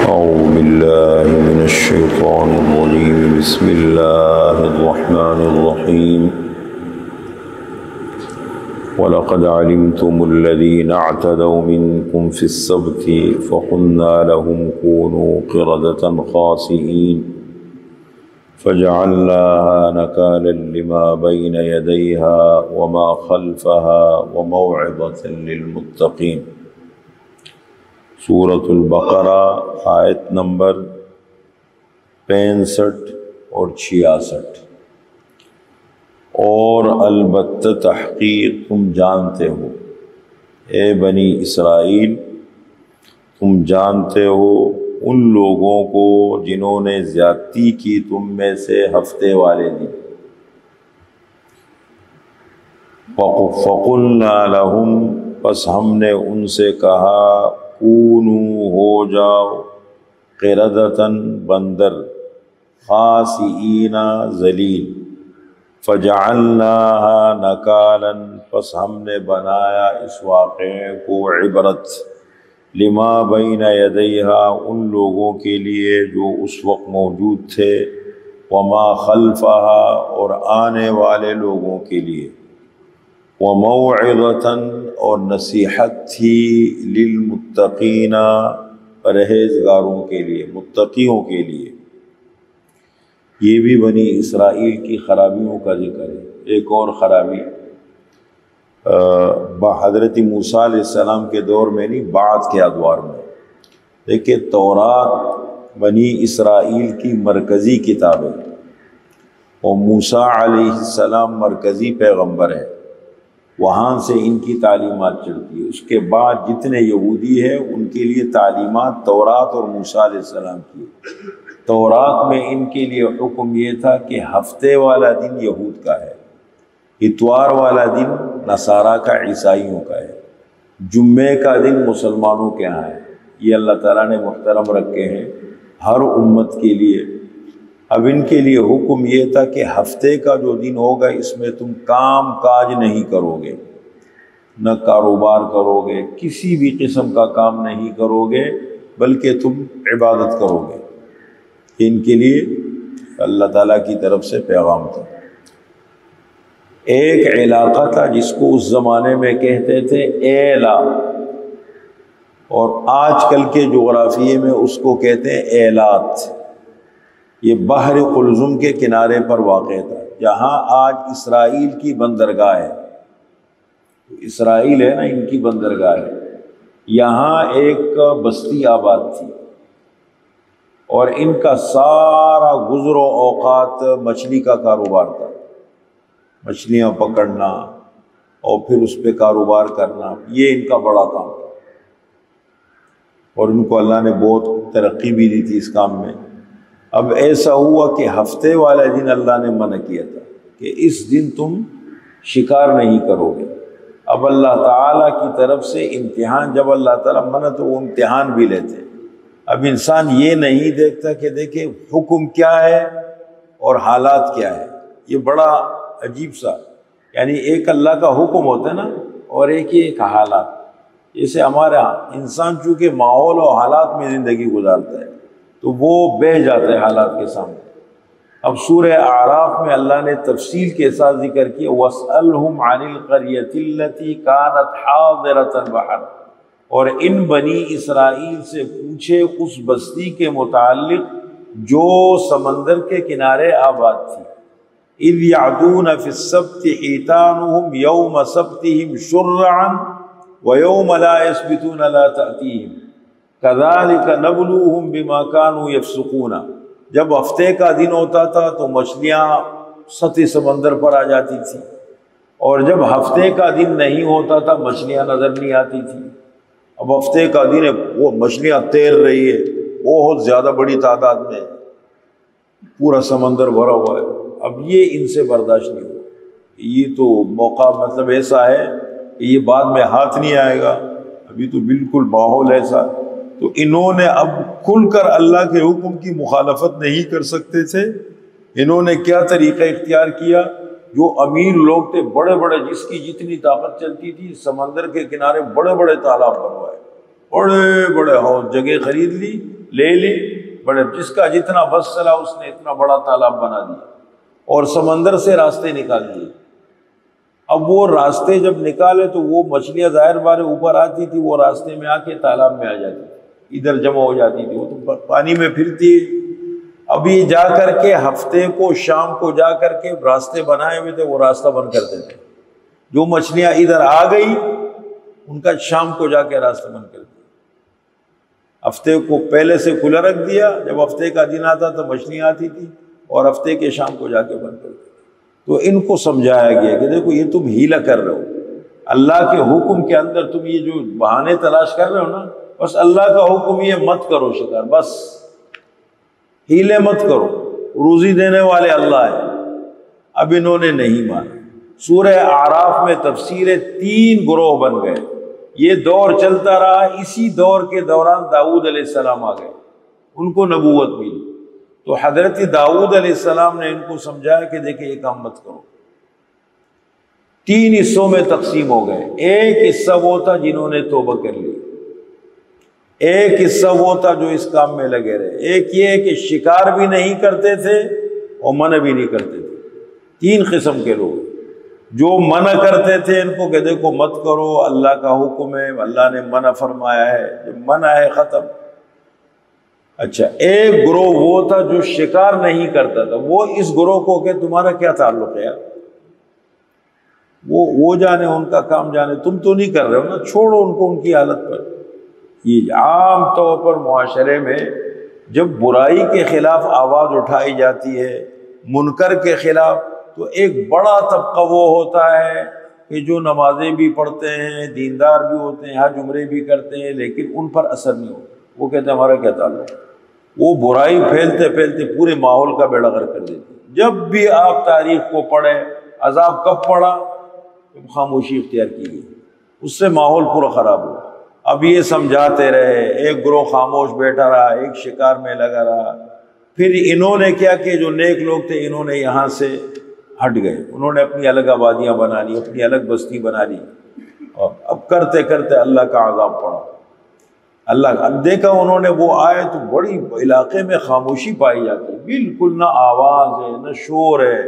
أعوذ بالله من الشيطان الرجيم بسم الله الرحمن الرحيم وَلَقَدْ عَلِمْتُمُ الَّذِينَ اعْتَدَوْا مِنْكُمْ فِي السَّبْتِ فَقُلْنَا لَهُمْ كُونُوا قِرَدَةً خَاسِئِينَ فَجَعَلْنَاهَا نَكَالًا لِمَا بَيْنَ يَدَيْهَا وَمَا خَلْفَهَا وَمَوْعِظَةً لِلْمُتَّقِينَ۔ سورۃ البقرہ آیت نمبر 65 اور 66۔ اور البتہ تحقیق تم جانتے ہو، اے بنی اسرائیل تم جانتے ہو ان لوگوں کو جنہوں نے زیادتی کی تم میں سے ہفتے والے دن۔ فَقُلْنَا لَهُمْ پس ہم نے ان سے کہا کونوا ہو جاؤ قردۃً بندر خاسئین ذلیل۔ فجعلناها نکالا پس ہم نے بنایا اس واقعے کو عبرت، لما بین یدیہا ان لوگوں کے لیے جو اس وقت موجود تھے، وما خلفہا اور آنے والے لوگوں کے لیے، وموعظۃ اور نصیحت تھی للمتقین پرہیزگاروں کے لیے، متقیوں کے لیے۔ یہ بھی بنی اسرائیل کی خرابیوں کا ذکر ہے۔ ایک اور خرابی حضرت موسیٰ علیہ السلام کے دور میں نہیں، بعد کے ادوار میں۔ دیکھیں تورات بنی اسرائیل کی مرکزی کتاب ہے اور موسیٰ علیہ السلام مرکزی پیغمبر ہے، وہاں سے ان کی تعلیمات چلتی ہے۔ اس کے بعد جتنے یہودی ہیں ان کے لیے تعلیمات تورات اور موسیٰ علیہ السلام کی۔ تورات میں ان کے لیے حکم یہ تھا کہ ہفتے والا دن یہود کا ہے، اتوار والا دن نصارہ کا، عیسائیوں کا ہے، جمعے کا دن مسلمانوں کے ہاں ہے۔ یہ اللہ تعالیٰ نے محترم رکھے ہیں ہر امت کے لیے۔ اب ان کے لیے حکم یہ تھا کہ ہفتے کا جو دن ہوگا اس میں تم کام کاج نہیں کرو گے، نہ کاروبار کرو گے، کسی بھی قسم کا کام نہیں کرو گے، بلکہ تم عبادت کرو گے۔ ان کے لیے اللہ تعالیٰ کی طرف سے پیغام تھا۔ ایک علاقہ تھا جس کو اس زمانے میں کہتے تھے ایلا، اور آج کل کے جغرافیے میں اس کو کہتے ہیں ایلات۔ یہ بحر قلزم کے کنارے پر واقع تھا، جہاں آج اسرائیل کی بندرگاہ ہے۔ اسرائیل ہے نا، ان کی بندرگاہ ہے۔ یہاں ایک بستی آباد تھی اور ان کا سارا گزر و اوقات مچھلی کا کاروبار تھا، مچھلیاں پکڑنا اور پھر اس پہ کاروبار کرنا، یہ ان کا بڑا کام تھا، اور ان کو اللہ نے بہت ترقی بھی دی تھی اس کام میں۔ اب ایسا ہوا کہ ہفتے والا دن اللہ نے منع کیا تھا کہ اس دن تم شکار نہیں کرو گے۔ اب اللہ تعالیٰ کی طرف سے امتحان، جب اللہ تعالیٰ منع تو وہ امتحان بھی لیتے۔ اب انسان یہ نہیں دیکھتا کہ دیکھیں حکم کیا ہے اور حالات کیا ہے، یہ بڑا عجیب سا، یعنی ایک اللہ کا حکم ہوتا ہے نا، اور ایک حالات۔ جیسے ہمارا انسان چونکہ ماحول اور حالات میں زندگی گزارتا ہے تو وہ بہہ جاتا ہے حالات کے سامنے۔ اب سورہ اعراف میں اللہ نے تفصیل کے ساتھ ذکر کیا وَاسْأَلْهُمْ عَنِ الْقَرْيَةِ الَّتِي كَانَتْ حَاضِرَةَ الْبَحْرِ، اور ان بنی اسرائیل سے پوچھے اس بستی کے متعلق جو سمندر کے کنارے آباد تھی۔ اِذْ يَعْدُونَ فِي السَّبْتِ حِيتَانُهُمْ يَوْمَ سَبْتِهِمْ شُرَّعًا وَيَوْمَ لَا يَسْبِتُونَ لَا تَأْتِيهِمْ كَذَلِكَ نَبْلُوهُمْ بِمَا كَانُوا يَفْسُقُونَ۔ جب ہفتے کا دن ہوتا تھا تو مچھلیاں سطح سمندر پر آ جاتی تھی، اور جب ہفتے کا دن نہیں ہوتا تھا مچھلیاں نظر نہیں آتی تھی۔ اب ہفتے کا دن ہے، وہ مچھلیاں تیر رہی ہے بہت زیادہ بڑی تعداد میں، پورا سمندر بھرا ہوا ہے۔ اب یہ ان سے برداشت نہیں ہوا، یہ تو موقع مطلب ایسا ہے کہ یہ بعد میں ہاتھ نہیں آئے گا، ابھی تو بالکل ماحول ایسا۔ تو انہوں نے اب کھل کر اللہ کے حکم کی مخالفت نہیں کر سکتے تھے۔ انہوں نے کیا طریقہ اختیار کیا؟ جو امیر لوگ تھے، بڑے بڑے، جس کی جتنی طاقت چلتی تھی، سمندر کے کنارے بڑے بڑے تالاب بنوائے، بڑے بڑے حوض، جگہ خرید لی لے لی، بڑے جس کا جتنا بس چلا اس نے اتنا بڑا تالاب بنا دیا اور سمندر سے راستے نکال دیے۔ اب وہ راستے جب نکالے تو وہ مچھلیاں ظاہر بار اوپر آتی تھی، وہ راستے میں آ کے تالاب میں آ جاتی تھی، ادھر جمع ہو جاتی تھی، وہ تو پانی میں پھرتی۔ ابھی جا کر کے ہفتے کو شام کو جا کر کے راستے بنائے ہوئے تھے، وہ راستہ بند کرتے تھے، جو مچھلیاں ادھر آ گئی ان کا شام کو جا کے راستہ بند کر دیا۔ ہفتے کو پہلے سے کھلا رکھ دیا، جب ہفتے کا دن آتا تو مچھلیاں آتی تھی، اور ہفتے کے شام کو جا کے بند کر دیا۔ تو ان کو سمجھایا گیا کہ دیکھو یہ تم ہیلا کر رہے ہو، اللہ کے حکم کے اندر تم یہ جو بہانے تلاش کر رہے ہو نا، بس اللہ کا حکم یہ مت کرو شکار، بس ہیلے مت کرو، روزی دینے والے اللہ ہے۔ اب انہوں نے نہیں مانا۔ سورہ اعراف میں تفسیر 3 گروہ بن گئے، یہ دور چلتا رہا۔ اسی دور کے دوران داؤد علیہ السلام آ گئے، ان کو نبوت ملی، تو حضرت داؤد علیہ السلام نے ان کو سمجھایا کہ دیکھیں یہ کام مت کرو۔ 3 حصوں میں تقسیم ہو گئے۔ ایک حصہ وہ تھا جنہوں نے توبہ کر لی، ایک حصہ وہ تھا جو اس کام میں لگے رہے، ایک یہ کہ شکار بھی نہیں کرتے تھے اور منع بھی نہیں کرتے تھے۔ 3 قسم کے لوگ، جو منع کرتے تھے ان کو کہ دیکھو مت کرو، اللہ کا حکم ہے، اللہ نے منع فرمایا ہے، جب منع ہے ختم۔ اچھا، ایک گروہ وہ تھا جو شکار نہیں کرتا تھا، وہ اس گروہ کو کہ تمہارا کیا تعلق ہے یار، وہ جانے، ان کا کام جانے، تم تو نہیں کر رہے ہو نا، چھوڑو ان کو ان کی حالت پر۔ یہ عام طور پر معاشرے میں جب برائی کے خلاف آواز اٹھائی جاتی ہے، منکر کے خلاف، تو ایک بڑا طبقہ وہ ہوتا ہے کہ جو نمازیں بھی پڑھتے ہیں، دیندار بھی ہوتے ہیں، حج عمرے بھی کرتے ہیں، لیکن ان پر اثر نہیں ہوتا۔ وہ کہتے ہیں ہمارا کیا تعلق، وہ برائی پھیلتے پھیلتے پورے ماحول کا بیڑا غرق کر دیتے۔ جب بھی آپ تاریخ کو پڑھیں، عذاب کب پڑا؟ جب خاموشی اختیار کی گئی، اس سے ماحول پورا خراب ہوا۔ اب یہ سمجھاتے رہے، ایک گروہ خاموش بیٹھا رہا، ایک شکار میں لگا رہا، پھر انہوں نے کیا کہ جو نیک لوگ تھے انہوں نے یہاں سے ہٹ گئے، انہوں نے اپنی الگ آبادیاں بنا لی، اپنی الگ بستی بنا لی، اور اب کرتے کرتے اللہ کا عذاب پڑا۔ اللہ اب دیکھا انہوں نے، وہ آئے تو بڑی علاقے میں خاموشی پائی جاتی ہے، بالکل نہ آواز ہے نہ شور ہے،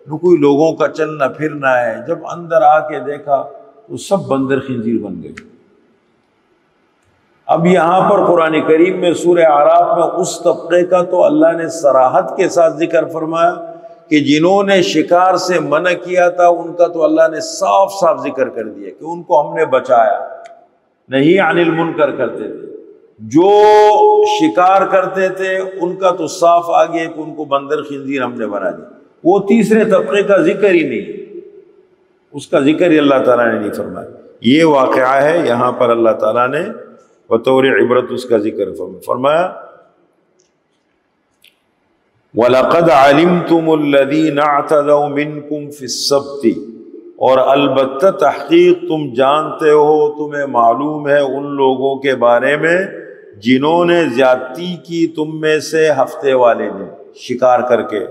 نہ کوئی لوگوں کا چلنا پھرنا ہے۔ جب اندر آ کے دیکھا تو سب بندر خنزیر بن گئے۔ اب یہاں پر قرآن کریم میں سورہ اعراف میں اس طبقے کا تو اللہ نے صراحت کے ساتھ ذکر فرمایا کہ جنہوں نے شکار سے منع کیا تھا ان کا تو اللہ نے صاف صاف ذکر کر دیا کہ ان کو ہم نے بچایا، نہیں عن المنکر کرتے تھے۔ جو شکار کرتے تھے ان کا تو صاف آ گیا کہ ان کو بندر خنزیر ہم نے بنا دیا۔ وہ تیسرے طبقے کا ذکر ہی نہیں، اس کا ذکر ہی اللہ تعالیٰ نے نہیں فرمایا۔ یہ واقعہ ہے، یہاں پر اللہ تعالیٰ نے بطور عبرت اس کا ذکر فرمایا، وَلَقَدْ عَلِمْتُمُ الَّذِينَ اعْتَدَوْا مِنْكُمْ فِي السَّبْتِ، اور البتہ تحقیق تم جانتے ہو، تمہیں معلوم ہے ان لوگوں کے بارے میں جنہوں نے زیادتی کی تم میں سے ہفتے والے دن شکار کر کے۔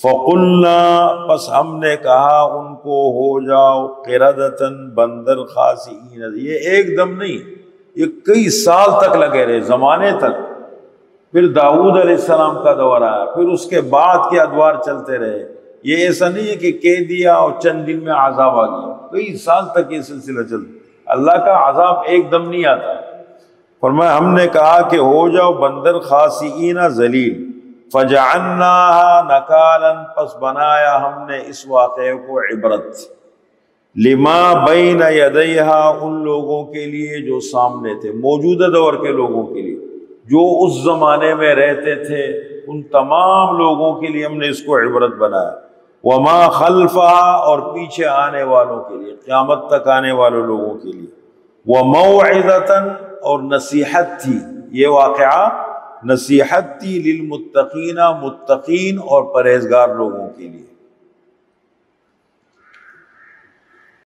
فَقُلْنَا، پس ہم نے کہا ان کو ہو جاؤ قِرَدَةً بندر خاسئین۔ یہ ایک دم نہیں، یہ کئی سال تک لگے رہے، زمانے تک۔ پھر داؤد علیہ السلام کا دور آیا، پھر اس کے بعد کے ادوار چلتے رہے۔ یہ ایسا نہیں ہے کہ کہہ دیا اور چند دن میں عذاب آ گیا، کئی سال تک یہ سلسلہ چلتا۔ اللہ کا عذاب ایک دم نہیں آتا۔ فرمایا ہم نے کہا کہ ہو جاؤ بندر خاسئین ذلیل، فجعلناها نکالا، پس بنایا ہم نے اس واقعے کو عبرت، لما بین یدیہا، ان لوگوں کے لیے جو سامنے تھے، موجودہ دور کے لوگوں کے لیے، جو اس زمانے میں رہتے تھے، ان تمام لوگوں کے لیے ہم نے اس کو عبرت بنایا۔ وما خلفہا، اور پیچھے آنے والوں کے لیے، قیامت تک آنے والے لوگوں کے لیے۔ وموعظۃ، اور نصیحت تھی، یہ واقعہ نصیحت تھی، للمتقین، متقین اور پرہیزگار لوگوں کے لیے۔